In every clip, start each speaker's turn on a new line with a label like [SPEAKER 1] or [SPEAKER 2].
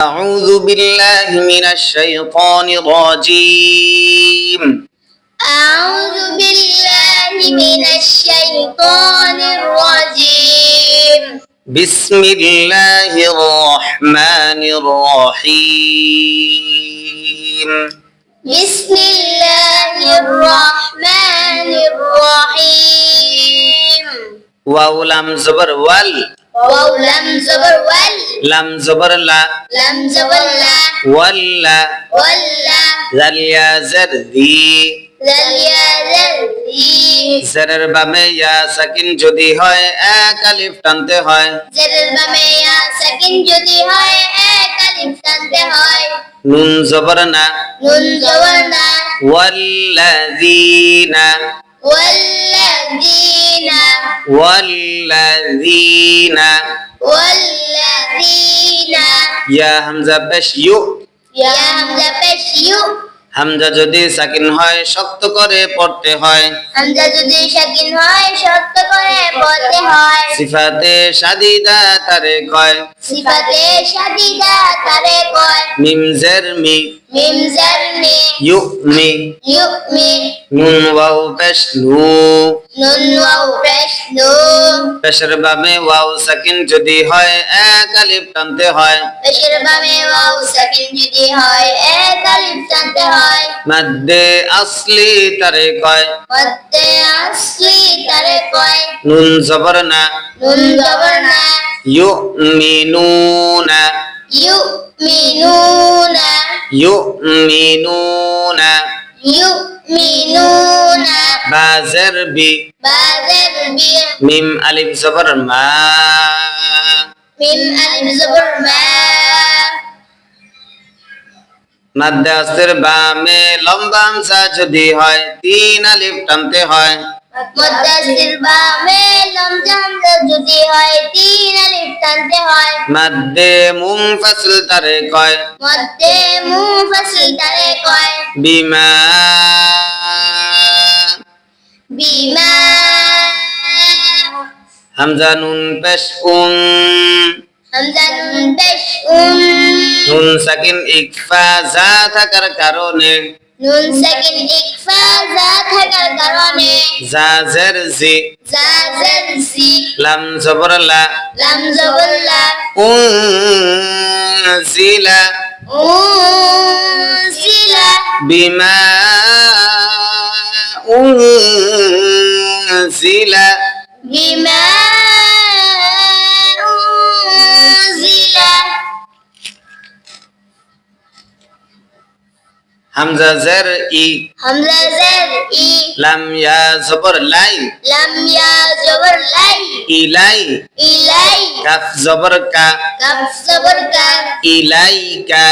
[SPEAKER 1] أعوذ بالله من الشيطان الرجيم
[SPEAKER 2] أعوذ بالله من الشيطان الرجيم
[SPEAKER 1] بسم الله الرحمن الرحيم
[SPEAKER 2] بسم الله الرحمن الرحيم
[SPEAKER 1] واو لام زبر وال
[SPEAKER 2] واو لم زبر وال
[SPEAKER 1] لام زبر لا
[SPEAKER 2] لم زبر لا
[SPEAKER 1] ولا
[SPEAKER 2] ولا
[SPEAKER 1] ذل يا زر ذي
[SPEAKER 2] ذل يا ذل ذي
[SPEAKER 1] জেরের বামে ইয়া সাকিন যদি হয় এক আলিফ টানতে হয়
[SPEAKER 2] জেরের বামে ইয়া সাকিন যদি হয় এক আলিফ টানতে হয়
[SPEAKER 1] নুন জবর না
[SPEAKER 2] নুন জবর না
[SPEAKER 1] ওয়াল্লাযীনা
[SPEAKER 2] والذين
[SPEAKER 1] ওয়াল্লাযীনা
[SPEAKER 2] والذين
[SPEAKER 1] ইয়া হামজা পেশ ইউ
[SPEAKER 2] يا همزة পেশ ইউ
[SPEAKER 1] হামজা যদি সাকিন হয় শক্ত করে পড়তে হয়
[SPEAKER 2] হামজা যদি সাকিন হয় শক্ত করে পড়তে হয়
[SPEAKER 1] সিফাতে শাদিদা তারে কয়
[SPEAKER 2] সিফাতে শাদিদা তারে কয়
[SPEAKER 1] মিম জের মি
[SPEAKER 2] মিম জার মি
[SPEAKER 1] ইউমি
[SPEAKER 2] ইউমি
[SPEAKER 1] নুন ওয়াও পেশ নু
[SPEAKER 2] নুন ওয়াও পেশ নু
[SPEAKER 1] পেশের বামে ওয়াও সাকিন যদি হয় এক আলিফ টানতে হয়
[SPEAKER 2] পেশের বামে ওয়াও সাকিন যদি হয় এক আলিফ টানতে হয়
[SPEAKER 1] মাদ্দে আসলি তারে কয়
[SPEAKER 2] মধ্যে আসলি তারে কয়
[SPEAKER 1] নুন জবর না
[SPEAKER 2] নুন জবর না
[SPEAKER 1] ইউমিনুনা
[SPEAKER 2] ইউমিনুনা
[SPEAKER 1] ইউমিনুনা
[SPEAKER 2] ইউমিনুনা
[SPEAKER 1] বাজের বি
[SPEAKER 2] বাজের বি
[SPEAKER 1] মিম আলিফ জবর মা
[SPEAKER 2] মিম আলিফ জবর মা
[SPEAKER 1] মাদ্দে আসতের বামে লম্বা হামজা যদি হয় তিন আলিফ টানতে হয়
[SPEAKER 2] মুদ্দাসির বামে লমজা হামজা যদি হয় তিন আলিফ টানতে হয়
[SPEAKER 1] মাদ্দে মুনফাসিল তারে কয়
[SPEAKER 2] মধ্যে মুফাসিল তারে কয়
[SPEAKER 1] বিমা
[SPEAKER 2] বিমা
[SPEAKER 1] হামজা নুন পেশ
[SPEAKER 2] হামজা নুন পেশ
[SPEAKER 1] নুন সাকিন ইকফা যা থাকার কারণে
[SPEAKER 2] নুন সাকিন ইকফা যা থাকার কারণে
[SPEAKER 1] জাজের জি
[SPEAKER 2] জাজের জি
[SPEAKER 1] লাম জবর লা
[SPEAKER 2] লাম জবর লা
[SPEAKER 1] উনজিলা
[SPEAKER 2] উনজিলা
[SPEAKER 1] বিমা উনজিলা
[SPEAKER 2] বিমা উনজিলা
[SPEAKER 1] হামজা জের ই
[SPEAKER 2] হামজা জের ই
[SPEAKER 1] লাম ইয়া জবর লাই
[SPEAKER 2] লাম ইয়া জবর লাই
[SPEAKER 1] ইলাই
[SPEAKER 2] ইলাই
[SPEAKER 1] কাফ জবর কা
[SPEAKER 2] কাফ জবর কা
[SPEAKER 1] ইলাইকা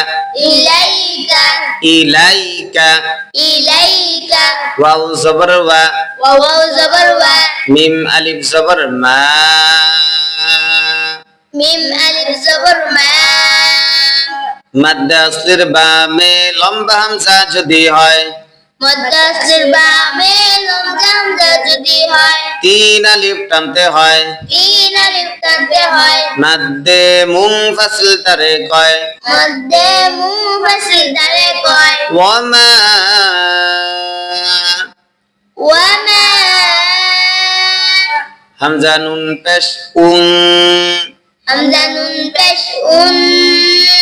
[SPEAKER 2] ইলাইকা
[SPEAKER 1] ইলাইকা
[SPEAKER 2] ইলাইকা
[SPEAKER 1] ওয়াও জবর ওয়া
[SPEAKER 2] ওয়াও জবর ওয়া
[SPEAKER 1] মিম আলিফ জবর মা
[SPEAKER 2] মিম আলিফ জবর মা
[SPEAKER 1] মাদ্দে আসলির বামে লম্বা হামজা যদি হয়
[SPEAKER 2] মুদ্দাসির বামে লমজা হামজা যদি হয়
[SPEAKER 1] তিন আলিফ টানতে হয়
[SPEAKER 2] তিন আলিফ টানতে হয়
[SPEAKER 1] মাদ্দে মুনফাসিল তারে কয়
[SPEAKER 2] মধ্যে মুফাসিল তারে কয়
[SPEAKER 1] ওয়ামা
[SPEAKER 2] ওয়ামা
[SPEAKER 1] হামজা নুন পেশ
[SPEAKER 2] হামজা নুন পেশ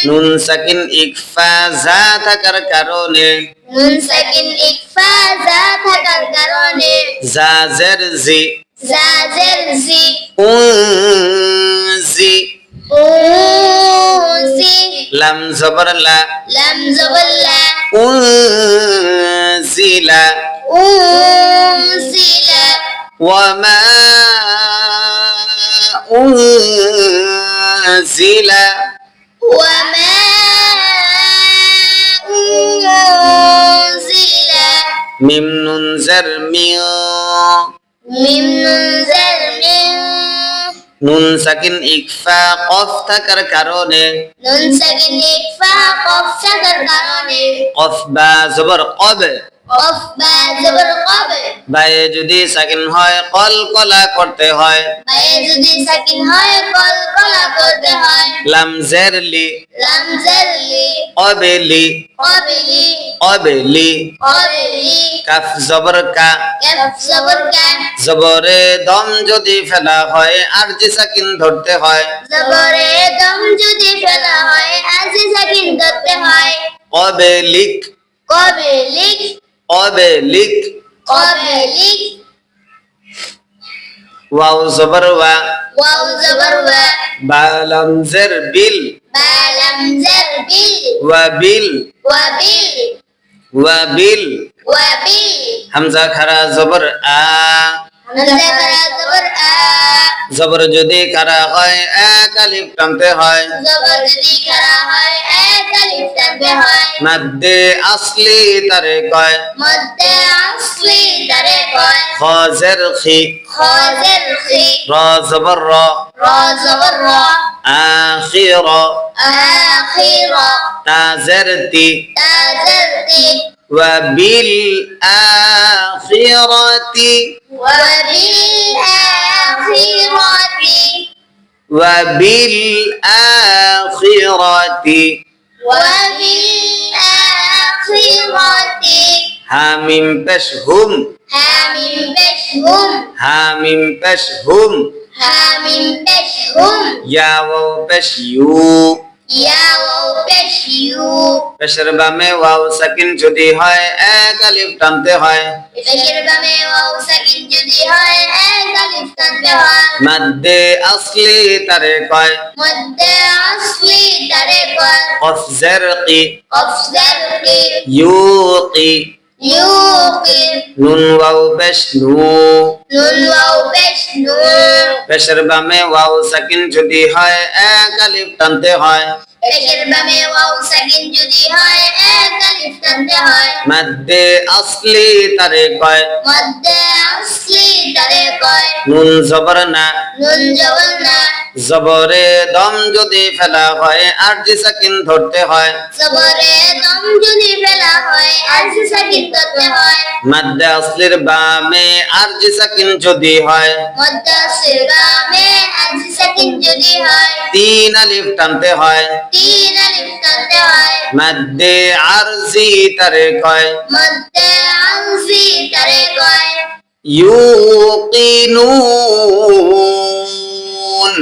[SPEAKER 1] নুন সাকিন ইকফা যা থাকার কারণে
[SPEAKER 2] নুন সাকিন ইকফা যা থাকার কারণে
[SPEAKER 1] জাজের জি
[SPEAKER 2] জাজের জি
[SPEAKER 1] উনজি
[SPEAKER 2] উনজি
[SPEAKER 1] লাম জবর লা
[SPEAKER 2] লাম জবর লা
[SPEAKER 1] উনজিলা
[SPEAKER 2] উনজিলা
[SPEAKER 1] ওয়ামা উনজিলা
[SPEAKER 2] ওয়ামা উনজিলা
[SPEAKER 1] মিম নুন জের মিউ
[SPEAKER 2] মিম নুন জার মিন
[SPEAKER 1] নুন সাকিন ইকফা কফ থাকার কারণে
[SPEAKER 2] নুন সাকিন ইকফা কফ থাকার কারণে
[SPEAKER 1] কফ বা জবর কব
[SPEAKER 2] কফ বা জবর কব,
[SPEAKER 1] বায়ে যদি সাকিন হয় কলকলা করতে হয়।
[SPEAKER 2] বায়ে যদি সাকিন হয় কলকলা করতে হয়।
[SPEAKER 1] লাম জের লি
[SPEAKER 2] লাম জের লি,
[SPEAKER 1] অবেলি
[SPEAKER 2] কবলি
[SPEAKER 1] অবেলি।
[SPEAKER 2] কবলি,
[SPEAKER 1] কাফ জবর কা
[SPEAKER 2] কাফ জবর কা,
[SPEAKER 1] জবরে দম যদি ফেলা হয় আরজি সাকিন ধরতে হয়।
[SPEAKER 2] জবরে দম যদি ফেলা হয় আরজি সাকিন ধরতে হয়।
[SPEAKER 1] অবেলিক
[SPEAKER 2] কবলিক
[SPEAKER 1] অবেলিক।
[SPEAKER 2] কবলিক,
[SPEAKER 1] ওয়াও জবর ওয়া
[SPEAKER 2] ওয়াও জবর ওয়া,
[SPEAKER 1] বা লাম জের বিল
[SPEAKER 2] বা লাম জের বিল,
[SPEAKER 1] ওয়া বিল
[SPEAKER 2] ওয়াবিল
[SPEAKER 1] ওয়াবিল।
[SPEAKER 2] ওয়াবিল,
[SPEAKER 1] হামজা খারা জবর আ
[SPEAKER 2] হামজা খারা জবর আ,
[SPEAKER 1] জবর যদি খারা হয় এক আলিফ টানতে হয়।
[SPEAKER 2] জবর যদি খারা হয় এক আলিফ টানতে হয়।
[SPEAKER 1] মাদ্দে আসলি তারে কয়।
[SPEAKER 2] মধ্যে আসলি তারে কয়।
[SPEAKER 1] খ জের খি
[SPEAKER 2] খ জের খি,
[SPEAKER 1] র জবর র
[SPEAKER 2] র জবর র,
[SPEAKER 1] আখির
[SPEAKER 2] আখির,
[SPEAKER 1] তা জের তি
[SPEAKER 2] তা জের তি,
[SPEAKER 1] ওয়াবিল আখিরাতি
[SPEAKER 2] ওয়াবিল আখিরাতি,
[SPEAKER 1] ওয়াবিল আখিরাতি।
[SPEAKER 2] ওয়াবিল আখিরাতি।
[SPEAKER 1] হামিম পেশ হুম
[SPEAKER 2] হামিম পেশ হুম,
[SPEAKER 1] হামিম পেশ হুম।
[SPEAKER 2] হামিম পেশ হুম,
[SPEAKER 1] ইয়া ওয়াও পেশ ইউ
[SPEAKER 2] ইয়া ওয়াও পেশ ইউ।
[SPEAKER 1] পেশের বামে ওয়াও সাকিন যদি হয় এক আলিফ টানতে হয়।
[SPEAKER 2] পেশের বামে ওয়াও সাকিন যদি হয় এক আলিফ টানতে হয়।
[SPEAKER 1] মাদ্দে আসলি তারে কয়।
[SPEAKER 2] মধ্যে আসলি তারে কয়।
[SPEAKER 1] কফ জের কি
[SPEAKER 2] কফ জের কি,
[SPEAKER 1] ইউকি
[SPEAKER 2] ইউকি,
[SPEAKER 1] নুন ওয়াও পেশ নু
[SPEAKER 2] নুন ওয়াও পেশ নু।
[SPEAKER 1] পেশের বামে ওয়াও সাকিন যদি হয় এক আলিফ টানতে হয়।
[SPEAKER 2] পেশের বামে ওয়াও সাকিন যদি হয় এক আলিফ টানতে হয়।
[SPEAKER 1] মাদ্দে আসলি তারে কয়।
[SPEAKER 2] মধ্যে আসলি তারে কয়।
[SPEAKER 1] নুন জবর না
[SPEAKER 2] নুন জবর না,
[SPEAKER 1] জবরে দম যদি ফেলা হয় আরজি সাকিন ধরতে হয়।
[SPEAKER 2] জবরে দম যদি ফেলা হয় আরজি সাকিন ধরতে হয়।
[SPEAKER 1] মাদ্দে আসলির বামে আরজি সাকিন যদি হয়
[SPEAKER 2] মধ্যে আসলির বামে আরজি সাকিন যদি হয়
[SPEAKER 1] তিন আলিফ টানতে হয়।
[SPEAKER 2] তিন আলিফ টানতে হয়।
[SPEAKER 1] মাদ্দে আরজি তারে কয়।
[SPEAKER 2] মধ্যে আরজি তারে কয়।
[SPEAKER 1] ইউকিনুন